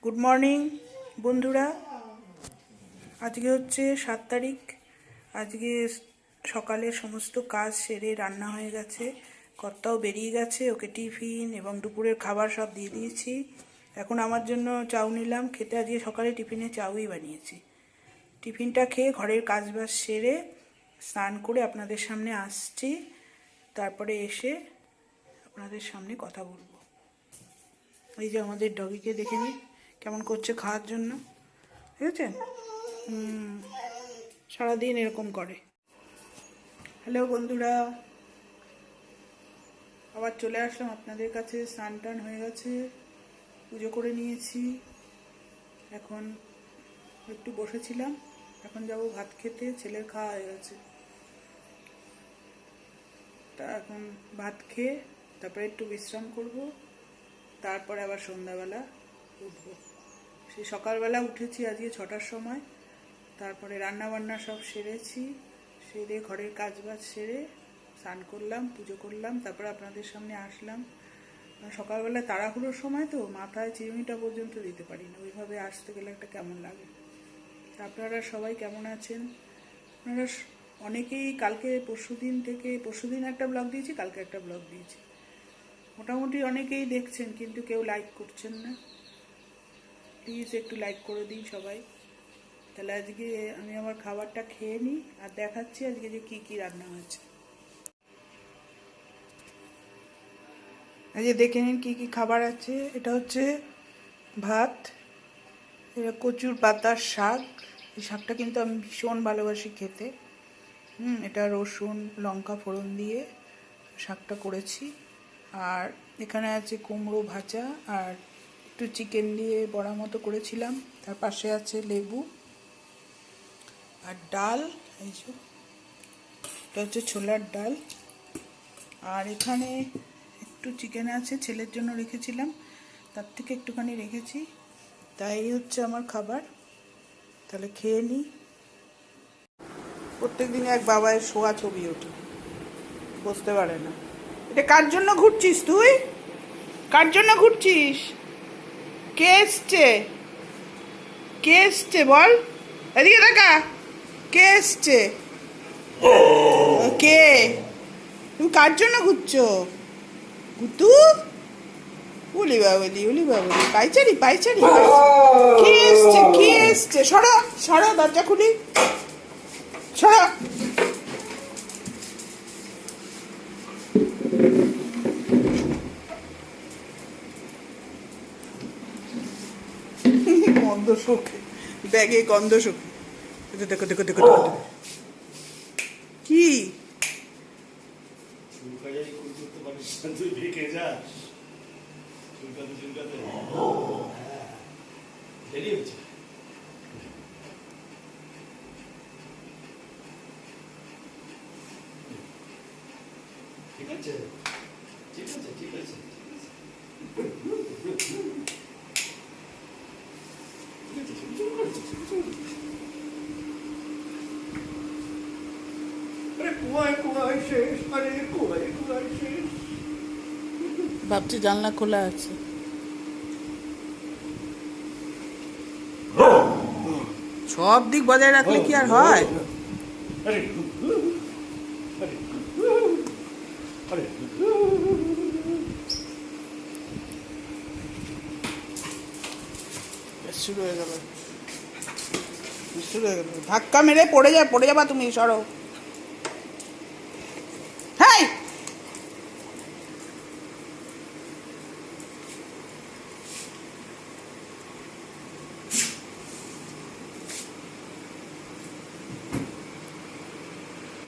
Good morning বন্ধুরা। আজকে হচ্ছে 7 তারিখ। আজকে সকালে সমস্ত কাজ সেরে রান্না হয়ে গেছে, কর্তাও বেরিয়ে গেছে, ওকে টিফিন এবং দুপুরের খাবার সব দিয়ে দিয়েছি। এখন আমার জন্য চাউ নিলাম খেতে। আজকে সকালে টিফিনে চাউই বানিয়েছি। টিফিনটা খেয়ে ঘরের কাজবাজ সেরে স্নান করে আপনাদের সামনে আসছি। তারপরে এসে আপনাদের সামনে কথা বলবো। এই যে আমাদের ডগিকে দেখে নিন কেমন করছে খাওয়ার জন্য, বুঝেছেন? সারাদিন এরকম করে। হ্যালো বন্ধুরা, আবার চলে আসলাম আপনাদের কাছে। স্নান টান হয়ে গেছে, পুজো করে নিয়েছি, এখন একটু বসেছিলাম। এখন যাব ভাত খেতে, ছেলের খাওয়া হয়ে গেছে। তা এখন ভাত খেয়ে তারপরে একটু বিশ্রাম করব, তারপরে আবার সন্ধ্যাবেলা উঠবো। সেই সকালবেলা উঠেছি আজকে 6টার সময়। তারপরে রান্না বান্না সব সেরেছি, সেরে ঘরের কাজবাজ সেরে স্নান করলাম, পুজো করলাম, তারপরে আপনাদের সামনে আসলাম। সকালবেলা তাড়াহুড়োর সময় তো মাথায় চিরুনিটা পর্যন্ত দিতে পারি না, ওইভাবে আসতে গেলে একটা কেমন লাগে। আপনারা সবাই কেমন আছেন? আপনারা অনেকেই কালকে পরশুদিন একটা ব্লগ দিয়েছি, কালকে একটা ব্লগ দিয়েছি, মোটামুটি অনেকেই দেখছেন, কিন্তু কেউ লাইক করছেন না। প্লিজ একটু লাইক করে দিন সবাই। তাহলে আজকে আমি আমার খাবারটা খেয়ে নিই আর দেখাচ্ছি আজকে যে কি কি রান্না হয়েছে। আজকে দেখে নিন কি কি খাবার আছে। এটা হচ্ছে ভাত, এটা কচুর পাতার শাক। এই শাকটা কিন্তু আমি ভীষণ ভালোবাসি খেতে। এটা রসুন লঙ্কা ফোড়ন দিয়ে শাকটা করেছি। আর এখানে আছে কুমড়ো ভাজা, আর একটু চিকেন দিয়ে বড়া মতো করেছিলাম। তার পাশে আছে লেবু আর ডাল। এই যে এটা হচ্ছে ছোলার ডাল। আর এখানে একটু চিকেন আছে, ছেলের জন্য রেখেছিলাম, তার থেকে একটুখানি রেখেছি। তাই হচ্ছে আমার খাবার। তাহলে খেয়ে নিই। প্রত্যেক দিন এক বাবায়ের শোয়া ছবি ওঠে, বুঝতে পারে না। এটা কার জন্য ঘুরছিস তুই? কার জন্য ঘুরছিস? কে এসছে? কে এসছে বল, এদিকে দেখা। কে এসছে? কে? তুমি কার জন্য ঘুরছো? গুতু? উলি বাবলি উলি বাবলি, পাইচারি পাইচারি। কে এসছে? কে এসছে? সরো সরো, দরজা খুলি, সরো। গন্ধ শোকে, ব্যাগে গন্ধ শোকে। দেখো দেখো দেখো দেখো কি ঠিক আছে, ঠিক আছে, ঠিক আছে, ভাবছি জানলা খোলা আছে। সব দিক বজায় রাখলে কি আর হয়? শুরু হয়ে গেল, ধাক্কা মেরে পড়ে যাবা তুমি, সরো।